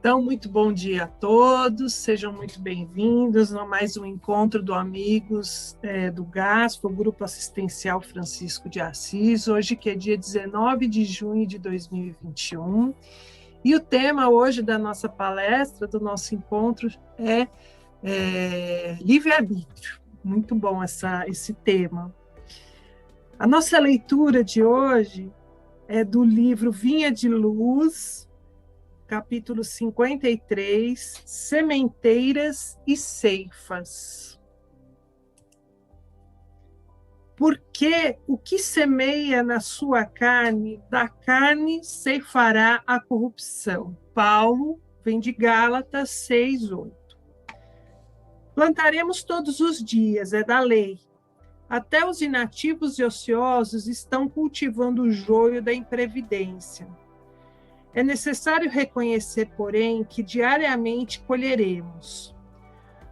Então, muito bom dia a todos, sejam muito bem-vindos a mais um encontro do Amigos do GASP, o Grupo Assistencial Francisco de Assis, hoje que é dia 19 de junho de 2021, e o tema hoje da nossa palestra, do nosso encontro, é livre-arbítrio. Muito bom esse tema. A nossa leitura de hoje é do livro Vinha de Luz, capítulo 53, Sementeiras e Ceifas. Porque o que semeia na sua carne, da carne ceifará a corrupção. Paulo vem de Gálatas 6:8. Plantaremos todos os dias, é da lei. Até os inativos e ociosos estão cultivando o joio da imprevidência. É necessário reconhecer, porém, que diariamente colheremos.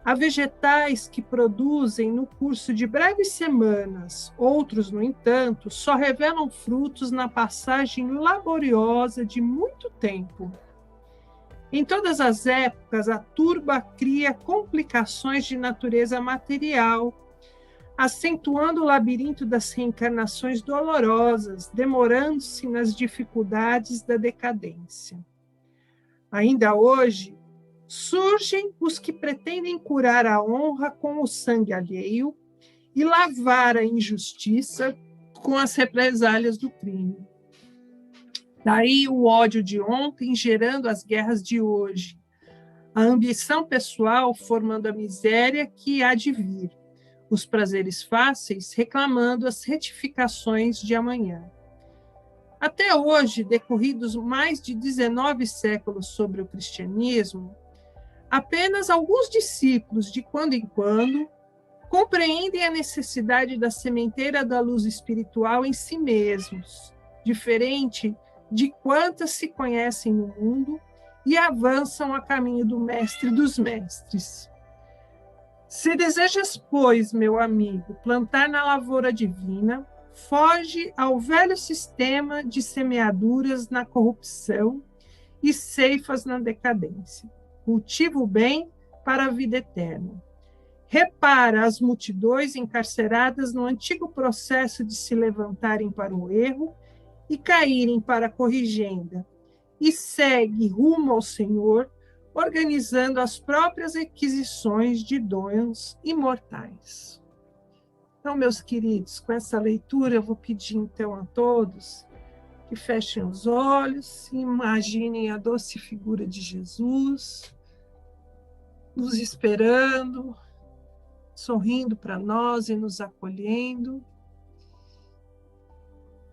Há vegetais que produzem no curso de breves semanas, outros, no entanto, só revelam frutos na passagem laboriosa de muito tempo. Em todas as épocas, a turba cria complicações de natureza material, acentuando o labirinto das reencarnações dolorosas, demorando-se nas dificuldades da decadência. Ainda hoje, surgem os que pretendem curar a honra com o sangue alheio e lavar a injustiça com as represálias do crime. Daí o ódio de ontem gerando as guerras de hoje, a ambição pessoal formando a miséria que há de vir, os prazeres fáceis reclamando as retificações de amanhã. Até hoje, decorridos mais de 19 séculos sobre o cristianismo, apenas alguns discípulos, de quando em quando, compreendem a necessidade da sementeira da luz espiritual em si mesmos, diferente de quantas se conhecem no mundo e avançam a caminho do mestre dos mestres. Se desejas, pois, meu amigo, plantar na lavoura divina, foge ao velho sistema de semeaduras na corrupção e ceifas na decadência. Cultiva o bem para a vida eterna. Repara as multidões encarceradas no antigo processo de se levantarem para o erro e caírem para a corrigenda, e segue rumo ao Senhor, organizando as próprias aquisições de dons imortais. Então, meus queridos, com essa leitura, eu vou pedir então a todos que fechem os olhos, imaginem a doce figura de Jesus, nos esperando, sorrindo para nós e nos acolhendo.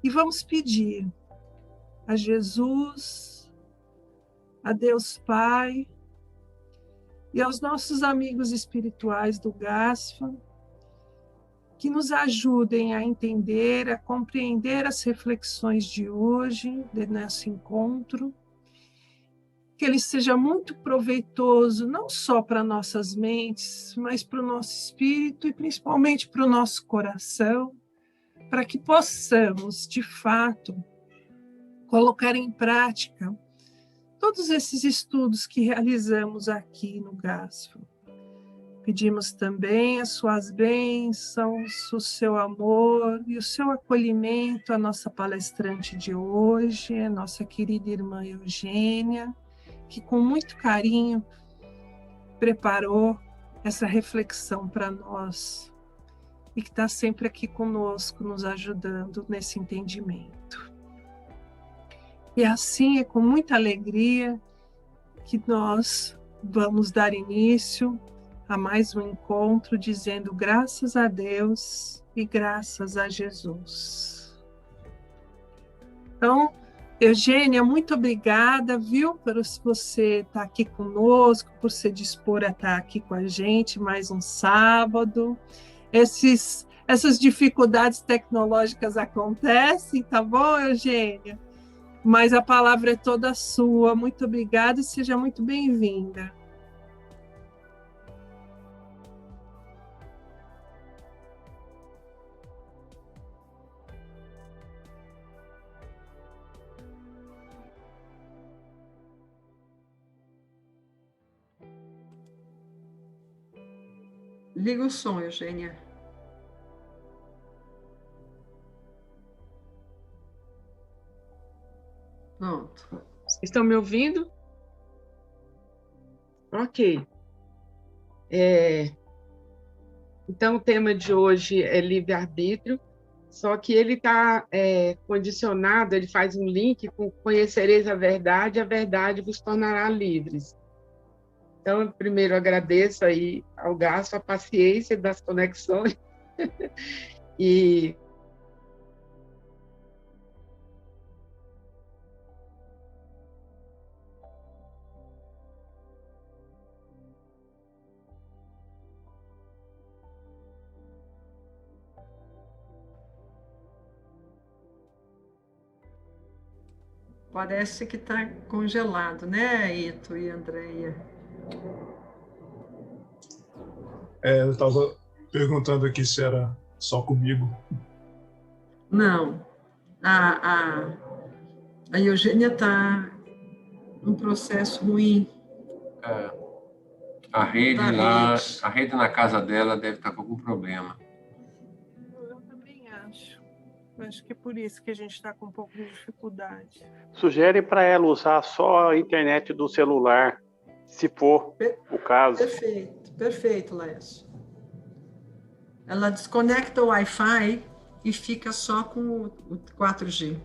E vamos pedir a Jesus, a Deus Pai e aos nossos amigos espirituais do GASFA, que nos ajudem a entender, a compreender as reflexões de hoje, de nosso encontro, que ele seja muito proveitoso, não só para nossas mentes, mas para o nosso espírito e principalmente para o nosso coração, para que possamos, de fato, colocar em prática todos esses estudos que realizamos aqui no GASFA. Pedimos também as suas bênçãos, o seu amor e o seu acolhimento à nossa palestrante de hoje, a nossa querida irmã Eugênia, que com muito carinho preparou essa reflexão para nós e que está sempre aqui conosco, nos ajudando nesse entendimento. E assim é com muita alegria que nós vamos dar início a mais um encontro, dizendo graças a Deus e graças a Jesus. Então, Eugênia, muito obrigada, viu, por você estar aqui conosco, por se dispor a estar aqui com a gente mais um sábado. Essas dificuldades tecnológicas acontecem, tá bom, Eugênia? Mas a palavra é toda sua. Muito obrigada e seja muito bem-vinda. Liga o som, Eugênia. Pronto. Vocês estão me ouvindo? Ok. Então, o tema de hoje é livre-arbítrio, só que ele está condicionado, ele faz um link com conhecereis a verdade vos tornará livres. Então, eu primeiro agradeço aí ao Gasto a paciência das conexões e Parece que está congelado, né, Ito e Andréia? Eu estava perguntando aqui se era só comigo. Não. A Eugênia está num processo ruim. A rede Da lá, rede. a rede na casa dela deve estar com algum problema. Eu também acho. Acho que é por isso que a gente está com um pouco de dificuldade. Sugere para ela usar só a internet do celular, se for o caso. Perfeito, Laércio. Ela desconecta o Wi-Fi e fica só com o 4G.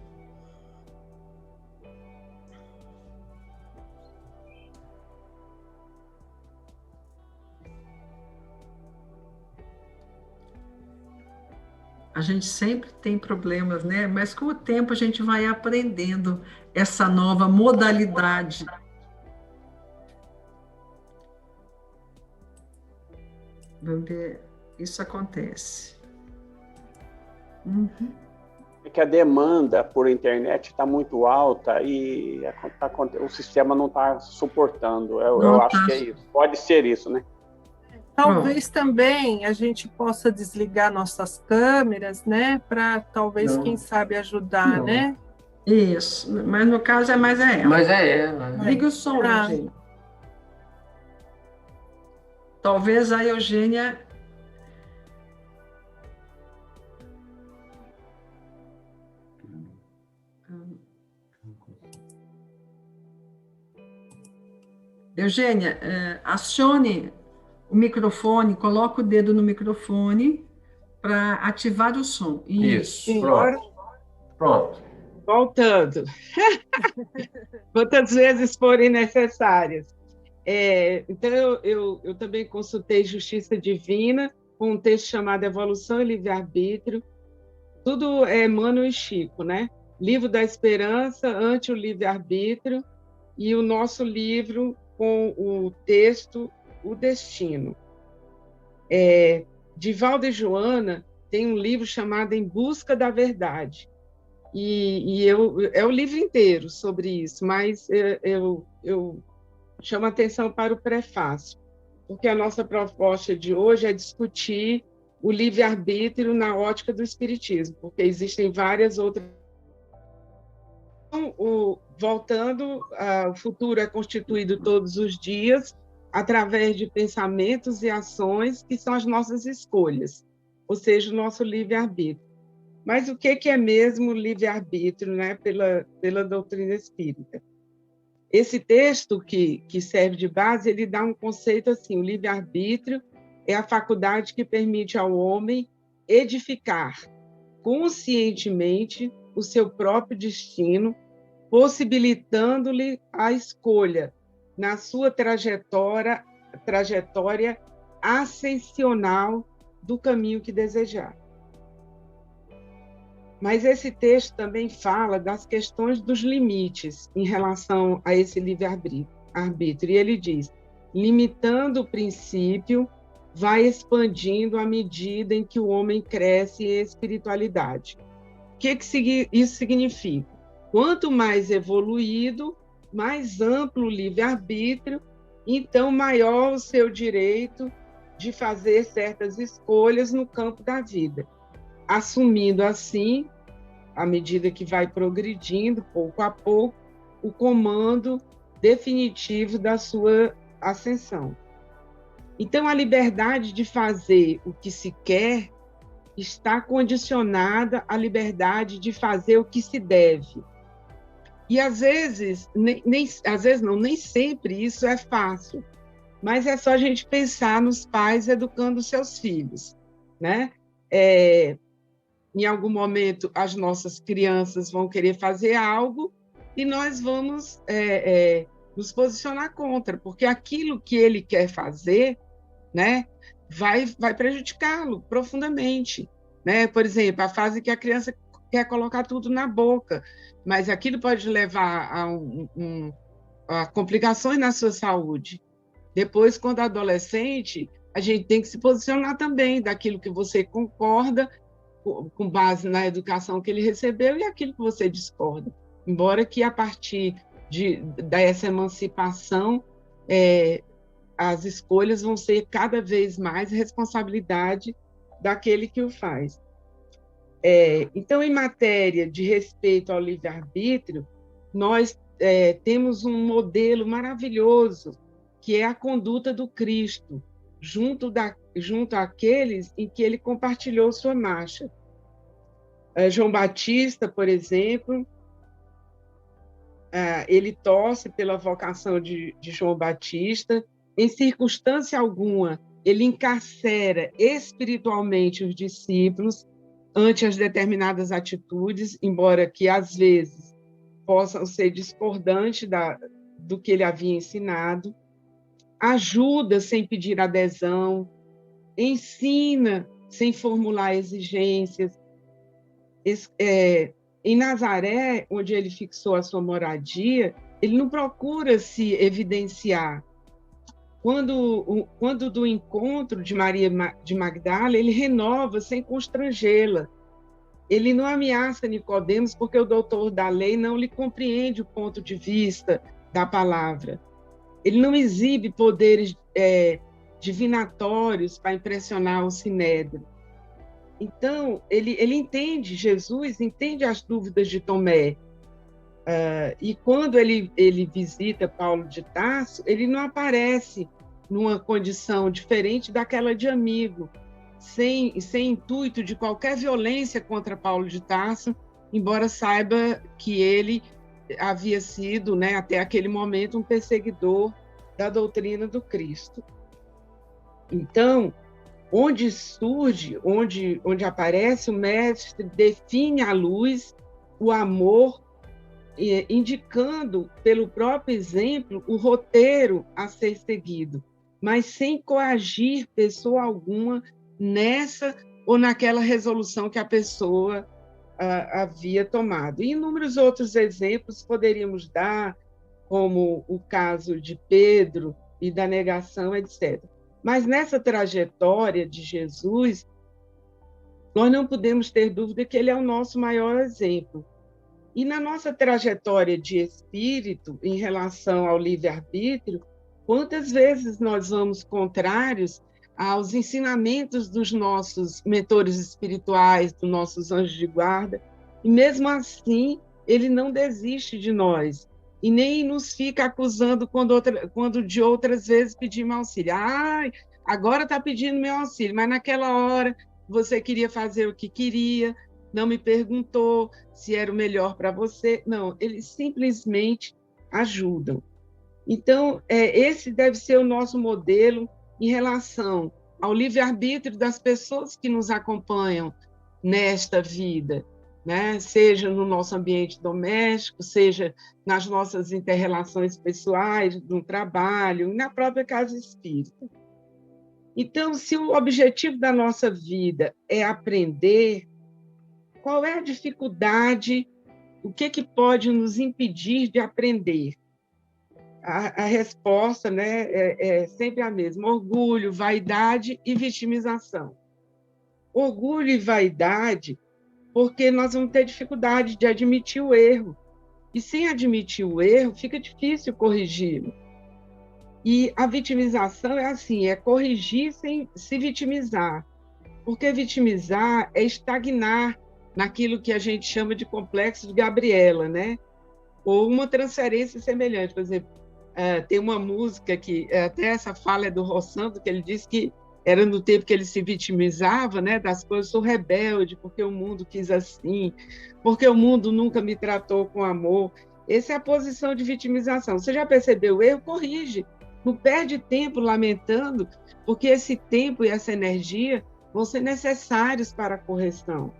A gente sempre tem problemas, né? Mas com o tempo a gente vai aprendendo essa nova modalidade. Vamos ver, isso acontece. É que a demanda por internet está muito alta e o sistema não está suportando. Eu acho que é isso. Pode ser isso, né? Talvez também a gente possa desligar nossas câmeras, né? Para talvez, quem sabe, ajudar, né? Isso, mas no caso é mais ela. Mas é ela. Liga o som, Eugênia. Talvez a Eugênia... Eugênia, acione o microfone, coloca o dedo no microfone para ativar o som. Isso, pronto. voltando. Quantas vezes forem necessárias. Então, eu também consultei Justiça Divina, com um texto chamado Evolução e Livre-Arbítrio. Tudo é Emmanuel e Chico, né? Livro da Esperança, Ante o Livre-Arbítrio, e o nosso livro com o texto O Destino. Divaldo e Joana tem um livro chamado Em Busca da Verdade, é o livro inteiro sobre isso, mas eu chamo a atenção para o prefácio, porque a nossa proposta de hoje é discutir o livre-arbítrio na ótica do Espiritismo, porque existem várias outras. Então, voltando, o futuro é constituído todos os dias através de pensamentos e ações que são as nossas escolhas, ou seja, o nosso livre-arbítrio. Mas o que é mesmo livre-arbítrio, né, pela doutrina espírita? Esse texto que serve de base, ele dá um conceito assim: o livre-arbítrio é a faculdade que permite ao homem edificar conscientemente o seu próprio destino, possibilitando-lhe a escolha na sua trajetória ascensional do caminho que desejar. Mas esse texto também fala das questões dos limites em relação a esse livre-arbítrio. E ele diz: limitando o princípio, vai expandindo à medida em que o homem cresce em espiritualidade. O que isso significa? Quanto mais evoluído, mais amplo o livre-arbítrio, então maior o seu direito de fazer certas escolhas no campo da vida, assumindo assim, à medida que vai progredindo, pouco a pouco, o comando definitivo da sua ascensão. Então, a liberdade de fazer o que se quer está condicionada à liberdade de fazer o que se deve. E, às vezes, nem sempre isso é fácil, mas é só a gente pensar nos pais educando seus filhos, né? Em algum momento, as nossas crianças vão querer fazer algo e nós vamos nos posicionar contra, porque aquilo que ele quer fazer, né, vai prejudicá-lo profundamente, né? Por exemplo, a fase que a criança quer colocar tudo na boca, mas aquilo pode levar a complicações na sua saúde. Depois, quando adolescente, a gente tem que se posicionar também daquilo que você concorda, com base na educação que ele recebeu, e aquilo que você discorda. Embora que, a partir dessa emancipação, as escolhas vão ser cada vez mais responsabilidade daquele que o faz. Então, em matéria de respeito ao livre-arbítrio, nós temos um modelo maravilhoso, que é a conduta do Cristo, junto àqueles em que ele compartilhou sua marcha. João Batista, por exemplo, ele torce pela vocação de João Batista. Em circunstância alguma, ele encarcera espiritualmente os discípulos ante as determinadas atitudes, embora que, às vezes, possam ser discordantes do que ele havia ensinado. Ajuda sem pedir adesão, ensina sem formular exigências. Em Nazaré, onde ele fixou a sua moradia, ele não procura se evidenciar. Quando do encontro de Maria de Magdala, ele renova sem constrangê-la. Ele não ameaça Nicodemos porque o doutor da lei não lhe compreende o ponto de vista da palavra. Ele não exibe poderes divinatórios para impressionar o sinédrio. Então, ele entende, Jesus entende as dúvidas de Tomé. E quando ele visita Paulo de Tarso, ele não aparece numa condição diferente daquela de amigo, sem intuito de qualquer violência contra Paulo de Tarso, embora saiba que ele havia sido, né, até aquele momento, um perseguidor da doutrina do Cristo. Então, onde surge, onde aparece, o mestre define a luz, o amor, indicando pelo próprio exemplo o roteiro a ser seguido, mas sem coagir pessoa alguma nessa ou naquela resolução que a pessoa havia tomado. E inúmeros outros exemplos poderíamos dar, como o caso de Pedro e da negação, etc. Mas nessa trajetória de Jesus, nós não podemos ter dúvida que ele é o nosso maior exemplo. E na nossa trajetória de espírito, em relação ao livre-arbítrio, quantas vezes nós vamos contrários aos ensinamentos dos nossos mentores espirituais, dos nossos anjos de guarda, e mesmo assim ele não desiste de nós, e nem nos fica acusando quando de outras vezes pedimos auxílio. Agora está pedindo meu auxílio, mas naquela hora você queria fazer o que queria, não me perguntou se era o melhor para você. Não, eles simplesmente ajudam. Então, esse deve ser o nosso modelo em relação ao livre-arbítrio das pessoas que nos acompanham nesta vida, né? Seja no nosso ambiente doméstico, seja nas nossas inter-relações pessoais, no trabalho, na própria casa espírita. Então, se o objetivo da nossa vida é aprender, qual é a dificuldade, o que pode nos impedir de aprender? A resposta, né, é sempre a mesma: orgulho, vaidade e vitimização. Orgulho e vaidade, porque nós vamos ter dificuldade de admitir o erro. E sem admitir o erro, fica difícil corrigi-lo. E a vitimização é assim, é corrigir sem se vitimizar. Porque vitimizar é estagnar naquilo que a gente chama de complexo de Gabriela, né? Ou uma transferência semelhante. Por exemplo, tem uma música que, até essa fala é do Rossando, que ele diz que era no tempo que ele se vitimizava, né, das coisas, sou rebelde, porque o mundo quis assim, porque o mundo nunca me tratou com amor. Essa é a posição de vitimização. Você já percebeu o erro? Corrige. Não perde tempo lamentando, porque esse tempo e essa energia vão ser necessários para a correção.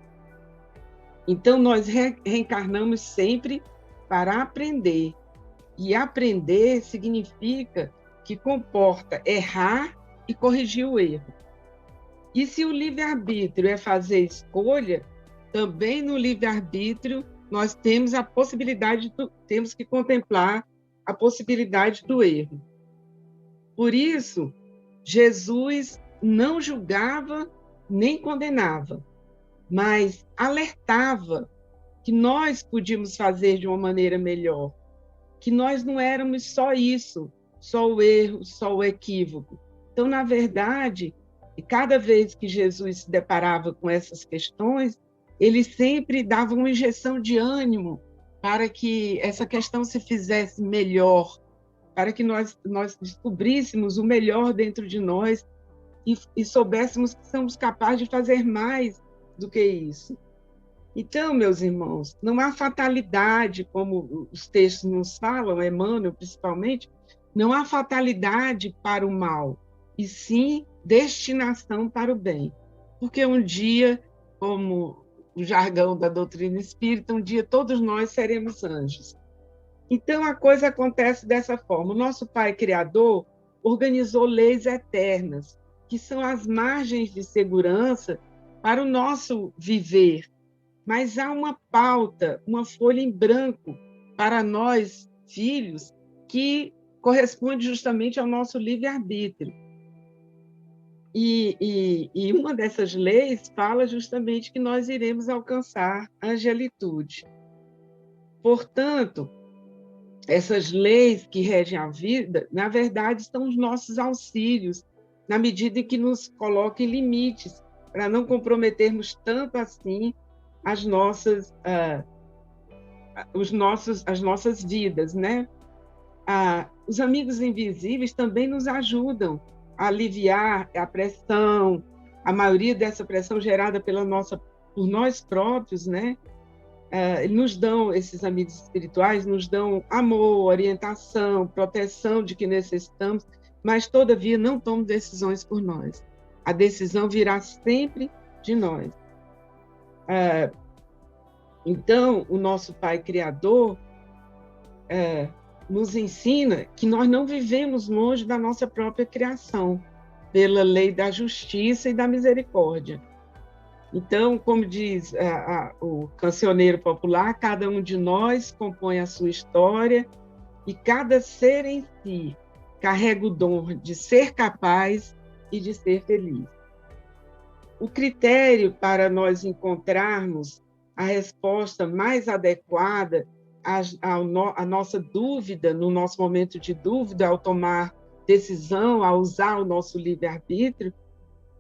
Então, nós reencarnamos sempre para aprender. E aprender significa que comporta errar e corrigir o erro. E se o livre-arbítrio é fazer escolha, também no livre-arbítrio nós temos a possibilidade, temos que contemplar a possibilidade do erro. Por isso, Jesus não julgava nem condenava, mas alertava que nós podíamos fazer de uma maneira melhor, que nós não éramos só isso, só o erro, só o equívoco. Então, na verdade, cada vez que Jesus se deparava com essas questões, ele sempre dava uma injeção de ânimo para que essa questão se fizesse melhor, para que nós descobríssemos o melhor dentro de nós e soubéssemos que somos capazes de fazer mais do que isso. Então, meus irmãos, não há fatalidade, como os textos nos falam, Emmanuel principalmente, não há fatalidade para o mal, e sim destinação para o bem. Porque um dia, como o jargão da doutrina espírita, um dia todos nós seremos anjos. Então, a coisa acontece dessa forma. O nosso Pai Criador organizou leis eternas, que são as margens de segurança para o nosso viver. Mas há uma pauta, uma folha em branco para nós, filhos, que corresponde justamente ao nosso livre-arbítrio. E uma dessas leis fala justamente que nós iremos alcançar a angelitude. Portanto, essas leis que regem a vida, na verdade, são os nossos auxílios, na medida em que nos colocam limites, para não comprometermos tanto assim as nossas vidas, né? Os amigos invisíveis também nos ajudam a aliviar a pressão, a maioria dessa pressão gerada por nós próprios, né? Esses amigos espirituais nos dão amor, orientação, proteção de que necessitamos, mas, todavia, não tomam decisões por nós. A decisão virá sempre de nós. Então, o nosso Pai Criador nos ensina que nós não vivemos longe da nossa própria criação, pela lei da justiça e da misericórdia. Então, como diz o cancioneiro popular, cada um de nós compõe a sua história e cada ser em si carrega o dom de ser capaz e de ser feliz. O critério para nós encontrarmos a resposta mais adequada à nossa dúvida, no nosso momento de dúvida, ao tomar decisão, a usar o nosso livre-arbítrio,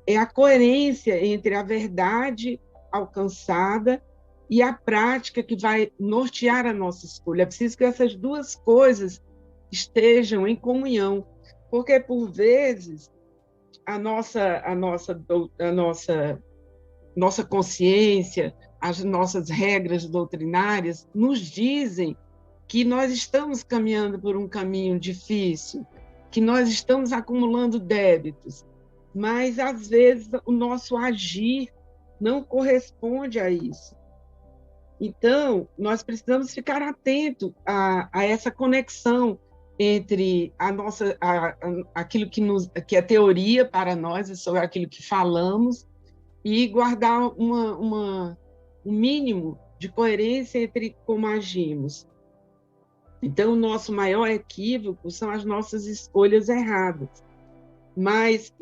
é a coerência entre a verdade alcançada e a prática que vai nortear a nossa escolha. É preciso que essas duas coisas estejam em comunhão, porque, por vezes, a nossa consciência, as nossas regras doutrinárias nos dizem que nós estamos caminhando por um caminho difícil, que nós estamos acumulando débitos, mas, às vezes, o nosso agir não corresponde a isso. Então, nós precisamos ficar atentos a essa conexão entre aquilo que é teoria para nós, sobre aquilo que falamos, e guardar um mínimo de coerência entre como agimos. Então, o nosso maior equívoco são as nossas escolhas erradas. Mas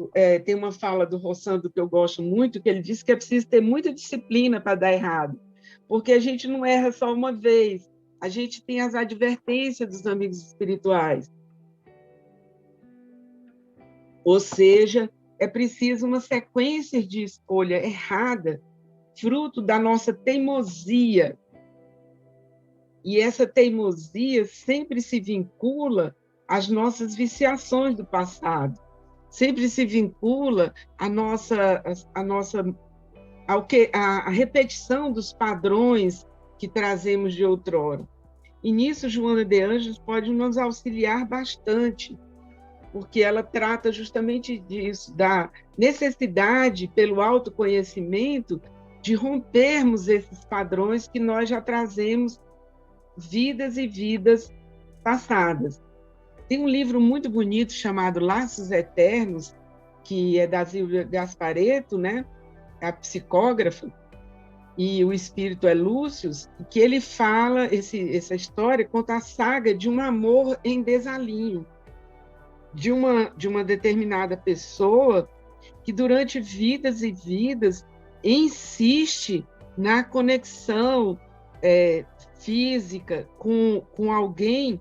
tem uma fala do Rossando que eu gosto muito, que ele diz que é preciso ter muita disciplina para dar errado, porque a gente não erra só uma vez, a gente tem as advertências dos amigos espirituais. Ou seja, é preciso uma sequência de escolha errada, fruto da nossa teimosia. E essa teimosia sempre se vincula às nossas viciações do passado. Sempre se vincula a repetição dos padrões que trazemos de outrora. E nisso, Joana de Ângeles pode nos auxiliar bastante, porque ela trata justamente disso, da necessidade, pelo autoconhecimento, de rompermos esses padrões que nós já trazemos vidas e vidas passadas. Tem um livro muito bonito chamado Laços Eternos, que é da Zília Gasparetto, né? A psicógrafa, e o espírito é Lúcio, que ele fala, essa história conta a saga de um amor em desalinho, de uma determinada pessoa que durante vidas e vidas insiste na conexão física com alguém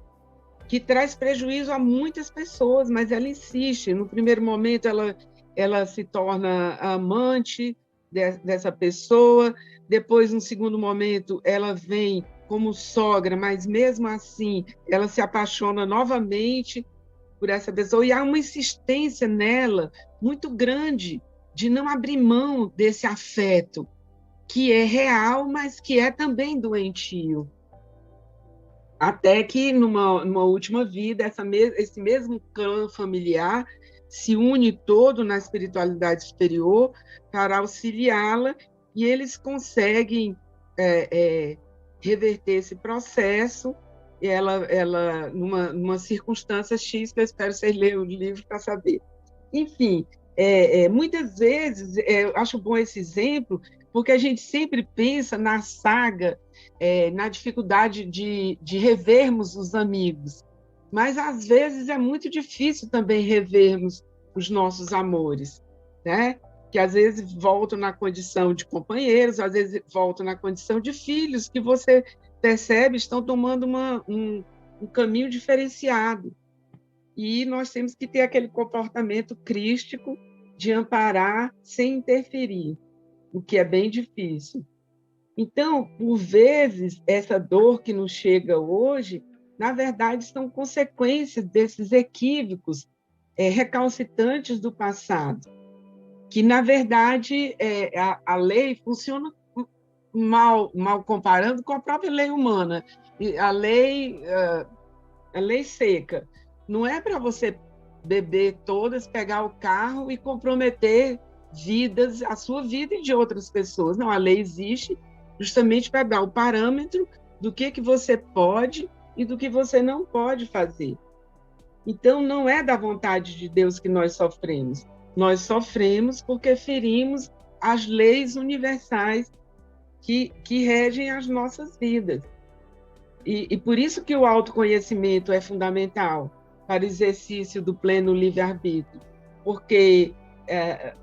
que traz prejuízo a muitas pessoas, mas ela insiste. No primeiro momento, ela se torna amante dessa pessoa, depois, no segundo momento, ela vem como sogra, mas mesmo assim, ela se apaixona novamente por essa pessoa, e há uma insistência nela muito grande de não abrir mão desse afeto, que é real, mas que é também doentio. Até que, numa última vida, esse mesmo clã familiar se une todo na espiritualidade superior para auxiliá-la, e eles conseguem reverter esse processo, e ela numa circunstância X, que eu espero vocês lerem o livro para saber. Enfim, muitas vezes, eu acho bom esse exemplo, porque a gente sempre pensa na saga, na dificuldade de revermos os amigos, mas às vezes é muito difícil também revermos os nossos amores, né? Que às vezes voltam na condição de companheiros, às vezes voltam na condição de filhos, que você percebe estão tomando um caminho diferenciado. E nós temos que ter aquele comportamento crístico de amparar sem interferir, o que é bem difícil. Então, por vezes, essa dor que nos chega hoje, na verdade, são consequências desses equívocos recalcitrantes do passado, que, na verdade, a lei funciona mal comparando com a própria lei humana. A lei seca não é para você beber todas, pegar o carro e comprometer vidas, a sua vida e de outras pessoas. Não, a lei existe justamente para dar o parâmetro do que você pode e do que você não pode fazer. Então, não é da vontade de Deus que nós sofremos. Nós sofremos porque ferimos as leis universais que regem as nossas vidas. E por isso que o autoconhecimento é fundamental para o exercício do pleno livre-arbítrio, porque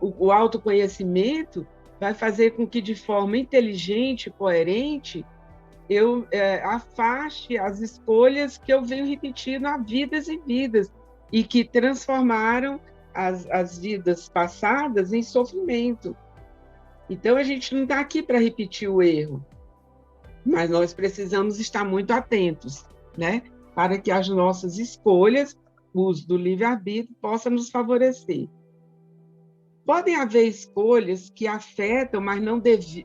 o autoconhecimento vai fazer com que, de forma inteligente e coerente, eu afaste as escolhas que eu venho repetindo há vidas e vidas, e que transformaram as vidas passadas em sofrimento. Então, a gente não está aqui para repetir o erro, mas nós precisamos estar muito atentos, né? Para que as nossas escolhas, o uso do livre-arbítrio, possam nos favorecer. Podem haver escolhas que afetam, mas não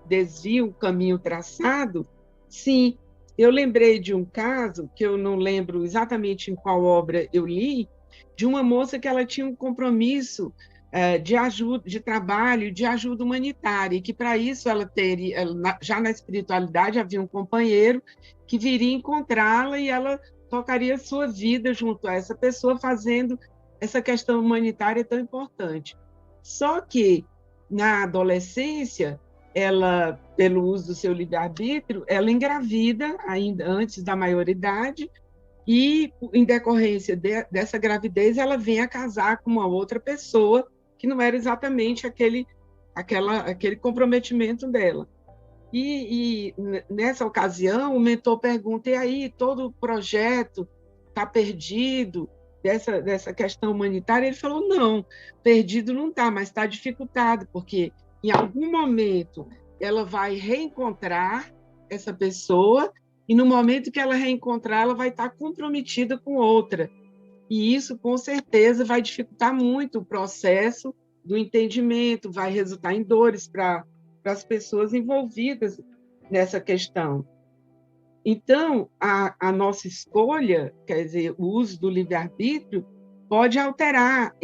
desviam o caminho traçado? Sim, eu lembrei de um caso, que eu não lembro exatamente em qual obra eu li, de uma moça que ela tinha um compromisso de ajuda, de trabalho, de ajuda humanitária, e que para isso ela teria, já na espiritualidade havia um companheiro que viria encontrá-la e ela tocaria sua vida junto a essa pessoa, fazendo essa questão humanitária tão importante. Só que, na adolescência, ela, pelo uso do seu livre-arbítrio, ela engravida, ainda antes da maioridade, e, em decorrência dessa gravidez, ela vem a casar com uma outra pessoa que não era exatamente aquele comprometimento dela. E nessa ocasião, o mentor pergunta: e aí, todo o projeto está perdido dessa questão humanitária? Ele falou: não, perdido não está, mas está dificultado, porque em algum momento ela vai reencontrar essa pessoa, e no momento que ela reencontrar, ela vai estar comprometida com outra. E isso, com certeza, vai dificultar muito o processo do entendimento, vai resultar em dores para as pessoas envolvidas nessa questão. Então, a nossa escolha, quer dizer, o uso do livre-arbítrio, pode alterar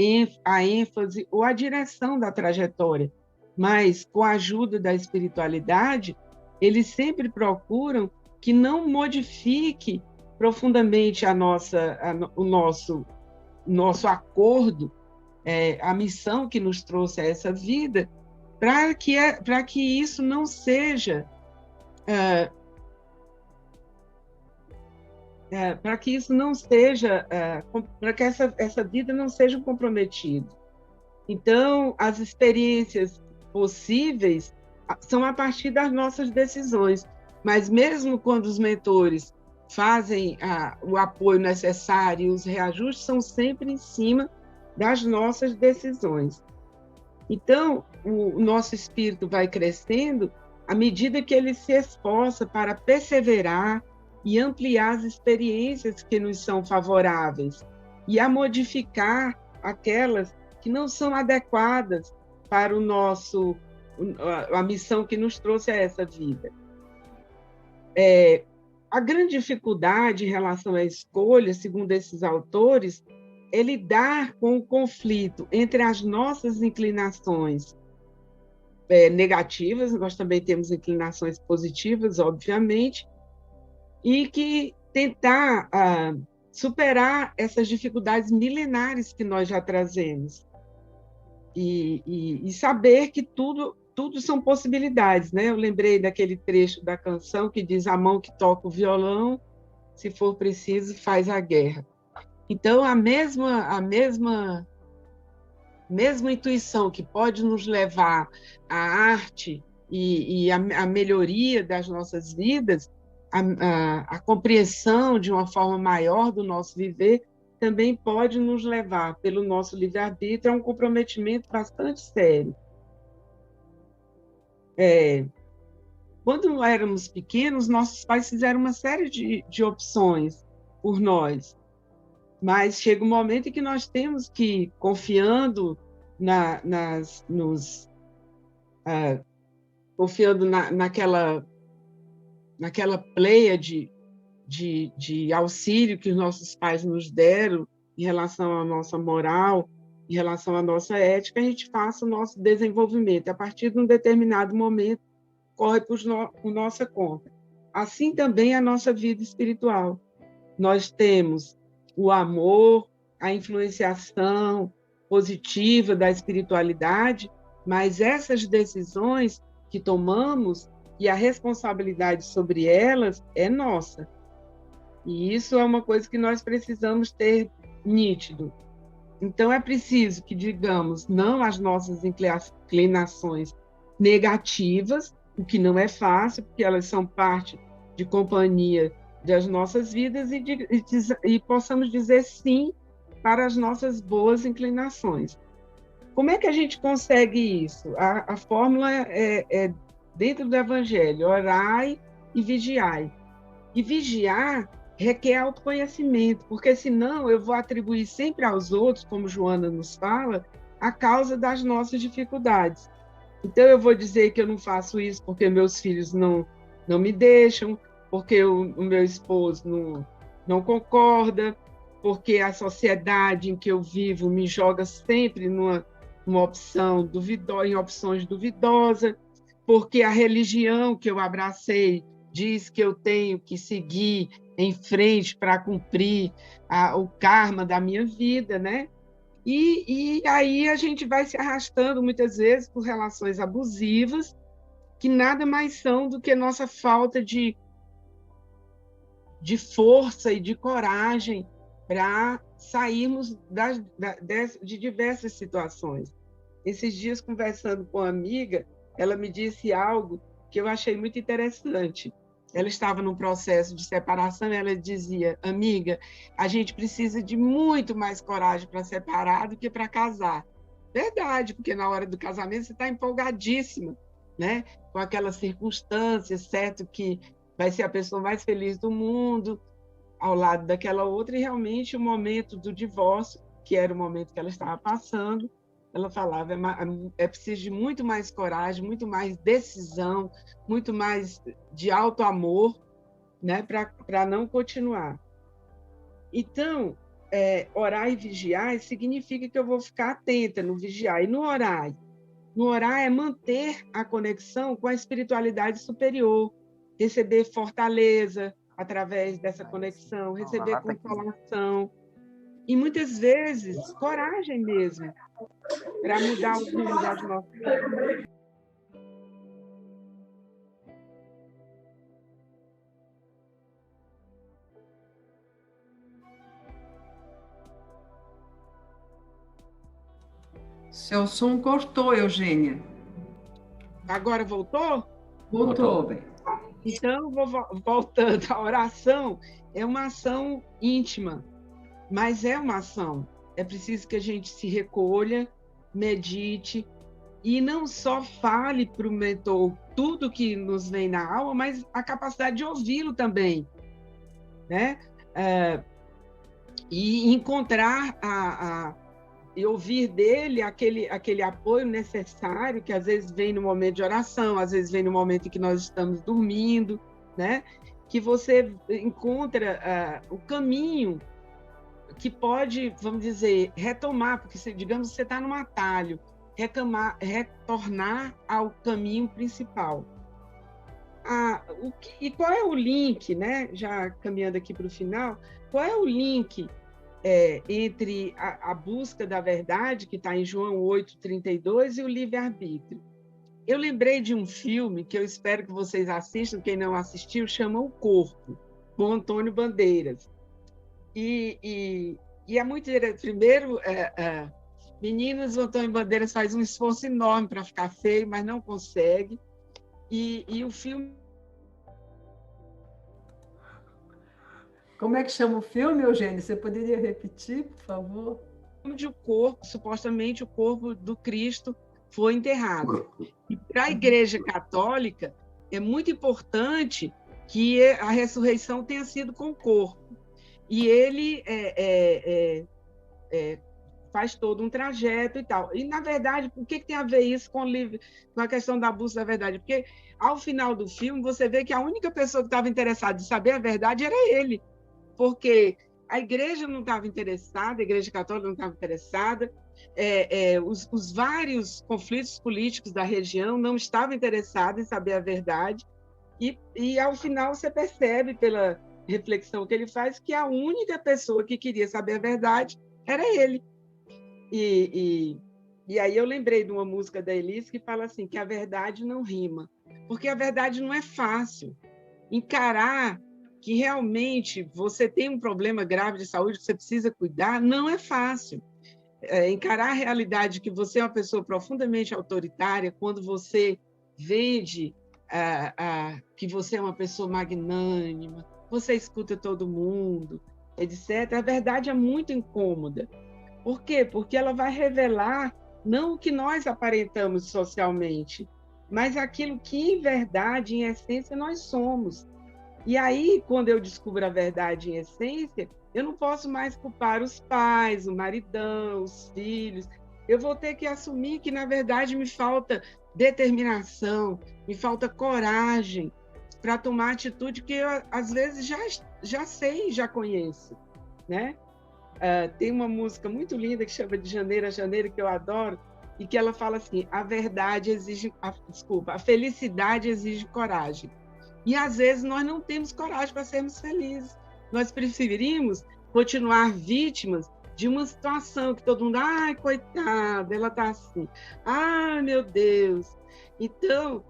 a ênfase ou a direção da trajetória, mas, com a ajuda da espiritualidade, eles sempre procuram que não modifique profundamente o nosso acordo, a missão que nos trouxe a essa vida, para que isso não seja... para que isso não seja, para que essa vida não seja comprometida. Então, as experiências possíveis são a partir das nossas decisões, mas mesmo quando os mentores fazem o apoio necessário, os reajustes são sempre em cima das nossas decisões. Então, o nosso espírito vai crescendo à medida que ele se esforça para perseverar e ampliar as experiências que nos são favoráveis e a modificar aquelas que não são adequadas para a missão que nos trouxe a essa vida. A grande dificuldade em relação à escolha, segundo esses autores, é lidar com o conflito entre as nossas inclinações negativas, nós também temos inclinações positivas, obviamente, e que tentar superar essas dificuldades milenares que nós já trazemos. E saber que tudo são possibilidades, né? Eu lembrei daquele trecho da canção que diz: a mão que toca o violão, se for preciso, faz a guerra. Então, a mesma intuição que pode nos levar à arte e à melhoria das nossas vidas, a compreensão de uma forma maior do nosso viver, também pode nos levar, pelo nosso livre-arbítrio, a um comprometimento bastante sério. Quando éramos pequenos, nossos pais fizeram uma série de opções por nós, mas chega um momento em que nós temos que, confiando naquela pleia de auxílio que os nossos pais nos deram em relação à nossa moral, em relação à nossa ética, a gente faça o nosso desenvolvimento. A partir de um determinado momento, corre por nossa conta. Assim também a nossa vida espiritual. Nós temos o amor, a influenciação positiva da espiritualidade, mas essas decisões que tomamos e a responsabilidade sobre elas é nossa. E isso é uma coisa que nós precisamos ter nítido. Então, é preciso que digamos não às nossas inclinações negativas, o que não é fácil, porque elas são parte de companhia das nossas vidas, e possamos dizer sim para as nossas boas inclinações. Como é que a gente consegue isso? A fórmula é dentro do Evangelho: orai e vigiai. E vigiar requer autoconhecimento, porque senão eu vou atribuir sempre aos outros, como Joana nos fala, a causa das nossas dificuldades. Então eu vou dizer que eu não faço isso porque meus filhos não me deixam, porque o meu esposo não concorda, porque a sociedade em que eu vivo me joga sempre numa opção duvidosa, em opções duvidosas, porque a religião que eu abracei diz que eu tenho que seguir em frente para cumprir o karma da minha vida, né? E aí a gente vai se arrastando muitas vezes por relações abusivas, que nada mais são do que nossa falta de força e de coragem para sairmos de diversas situações. Esses dias, conversando com uma amiga, ela me disse algo que eu achei muito interessante. Ela estava num processo de separação e ela dizia: amiga, a gente precisa de muito mais coragem para separar do que para casar. Verdade, porque na hora do casamento você está empolgadíssima, né? Com aquelas circunstâncias, certo que vai ser a pessoa mais feliz do mundo. ao lado daquela outra, e realmente o momento do divórcio, que era o momento que ela estava passando, ela falava, é preciso de muito mais coragem, muito mais decisão, muito mais de alto amor, né, para não continuar. Então, orar e vigiar significa que eu vou ficar atenta no vigiar e no orar. No orar é manter a conexão com a espiritualidade superior, receber fortaleza através dessa conexão, receber consolação, e muitas vezes coragem mesmo, para mudar o rumo das nossas vidas. Seu som cortou, Eugênia. Agora voltou? Voltou, bem. Então, voltando, a oração é uma ação íntima, mas é uma ação. É preciso que a gente se recolha, medite, e não só fale para o mentor tudo que nos vem na alma, mas a capacidade de ouvi-lo também, né? E encontrar e ouvir dele aquele apoio necessário, que às vezes vem no momento de oração, às vezes vem no momento em que nós estamos dormindo, né? Que você encontra o caminho que pode, vamos dizer, retomar, porque, digamos, você está num atalho, retornar ao caminho principal. E qual é o link, né? Já caminhando aqui para o final, qual é o link entre a busca da verdade, que está em João 8,32, e o livre-arbítrio? Eu lembrei de um filme que eu espero que vocês assistam, quem não assistiu, chama O Corpo, com Antônio Bandeiras. E é muito interessante. Primeiro, meninas, o Antônio Bandeiras faz um esforço enorme para ficar feio, mas não consegue. E o filme... Como é que chama o filme, Eugênia? Você poderia repetir, por favor? De o corpo, supostamente o corpo do Cristo foi enterrado. E para a Igreja Católica é muito importante que a ressurreição tenha sido com o corpo. E ele faz todo um trajeto e tal. E, na verdade, por que tem a ver isso com a questão da busca da verdade? Porque, ao final do filme, você vê que a única pessoa que estava interessada em saber a verdade era ele. Porque a igreja não estava interessada, a Igreja Católica não estava interessada, os vários conflitos políticos da região não estavam interessados em saber a verdade, e ao final você percebe, pela reflexão que ele faz, que a única pessoa que queria saber a verdade era ele. E aí eu lembrei de uma música da Elis que fala assim, que a verdade não rima, porque a verdade não é fácil. Encarar que realmente você tem um problema grave de saúde que você precisa cuidar, não é fácil. Encarar a realidade que você é uma pessoa profundamente autoritária, quando você vende que você é uma pessoa magnânima, você escuta todo mundo, etc., a verdade é muito incômoda. Por quê? Porque ela vai revelar não o que nós aparentamos socialmente, mas aquilo que, em verdade, em essência, nós somos. E aí, quando eu descubro a verdade em essência, eu não posso mais culpar os pais, o maridão, os filhos. Eu vou ter que assumir que, na verdade, me falta determinação, me falta coragem para tomar atitude que eu, às vezes, já sei, já conheço, né? Tem uma música muito linda que chama de Janeiro a Janeiro, que eu adoro, e que ela fala assim, a felicidade exige coragem. E, às vezes, nós não temos coragem para sermos felizes. Nós preferimos continuar vítimas de uma situação que todo mundo... Ai, coitada, ela está assim. Ai, meu Deus. Então,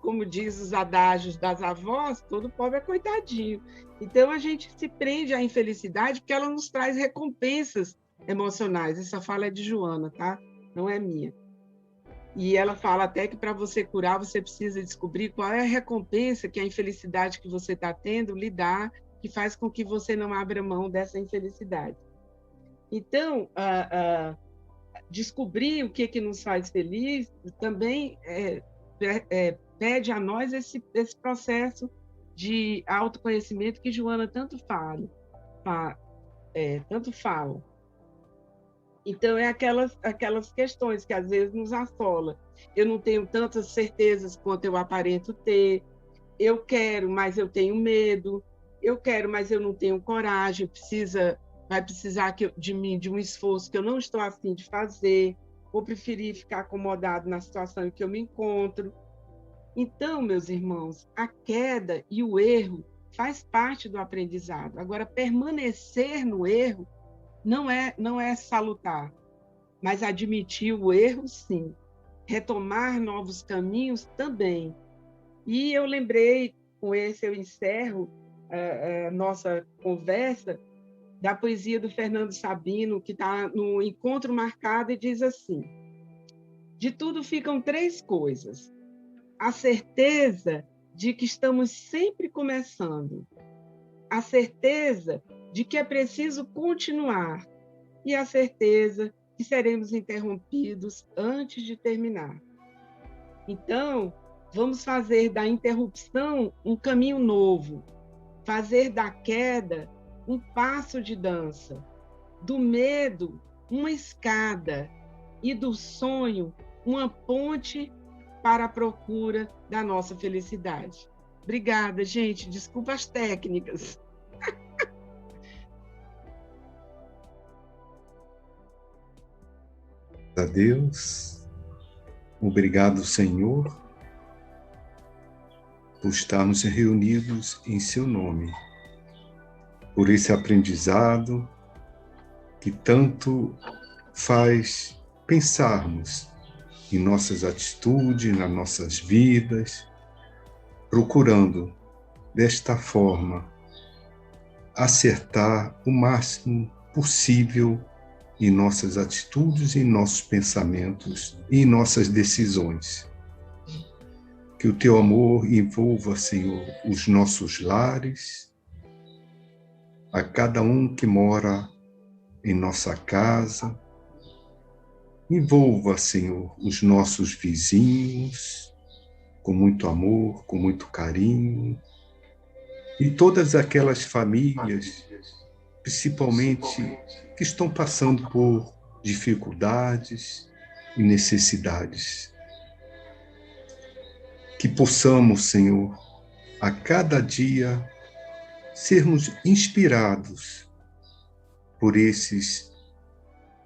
como diz os adágios das avós, todo pobre é coitadinho. Então, a gente se prende à infelicidade porque ela nos traz recompensas emocionais. Essa fala é de Joana, tá? Não é minha. E ela fala até que para você curar, você precisa descobrir qual é a recompensa que a infelicidade que você está tendo lhe dá, que faz com que você não abra mão dessa infelicidade. Então, descobrir o que nos faz feliz também pede a nós esse processo de autoconhecimento que Joana tanto fala. tanto fala. Então, é aquelas questões que às vezes nos assolam. Eu não tenho tantas certezas quanto eu aparento ter. Eu quero, mas eu tenho medo. Eu quero, mas eu não tenho coragem. Vai precisar de mim de um esforço que eu não estou a fim de fazer. Vou preferir ficar acomodado na situação em que eu me encontro. Então, meus irmãos, a queda e o erro faz parte do aprendizado. Agora, permanecer no erro não é salutar, mas admitir o erro, sim. Retomar novos caminhos também. E eu lembrei, com esse eu encerro a nossa conversa, da poesia do Fernando Sabino, que está no Encontro Marcado, e diz assim: de tudo ficam 3 coisas. A certeza de que estamos sempre começando, a certeza de que é preciso continuar e a certeza que seremos interrompidos antes de terminar. Então, vamos fazer da interrupção um caminho novo, fazer da queda um passo de dança, do medo uma escada e do sonho uma ponte para a procura da nossa felicidade. Obrigada, gente. Desculpa as técnicas. A Deus, obrigado, Senhor, por estarmos reunidos em seu nome, por esse aprendizado que tanto faz pensarmos em nossas atitudes, nas nossas vidas, procurando, desta forma, acertar o máximo possível em nossas atitudes, em nossos pensamentos e em nossas decisões. Que o teu amor envolva, Senhor, os nossos lares, a cada um que mora em nossa casa. Envolva, Senhor, os nossos vizinhos, com muito amor, com muito carinho. E todas aquelas famílias, principalmente, que estão passando por dificuldades e necessidades. Que possamos, Senhor, a cada dia sermos inspirados por esses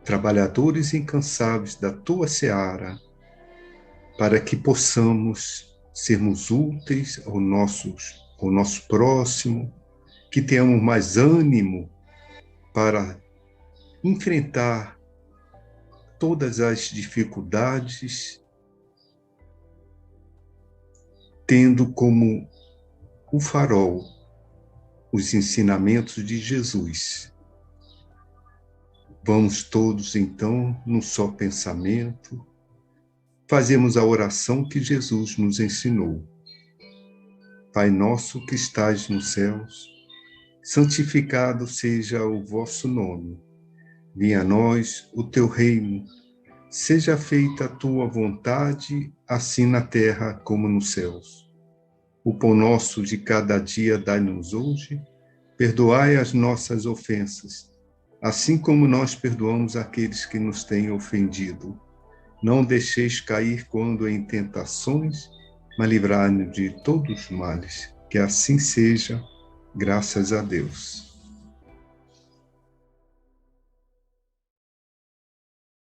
trabalhadores incansáveis da tua seara, para que possamos sermos úteis ao nosso próximo, que tenhamos mais ânimo para enfrentar todas as dificuldades, tendo como o farol os ensinamentos de Jesus. Vamos todos, então, num só pensamento, fazemos a oração que Jesus nos ensinou. Pai nosso que estais nos céus, santificado seja o vosso nome. Venha a nós o teu reino. Seja feita a tua vontade, assim na terra como nos céus. O pão nosso de cada dia dai-nos hoje. Perdoai as nossas ofensas, assim como nós perdoamos aqueles que nos têm ofendido. Não deixeis cair quando em tentações, mas livrai-nos de todos os males. Que assim seja, graças a Deus.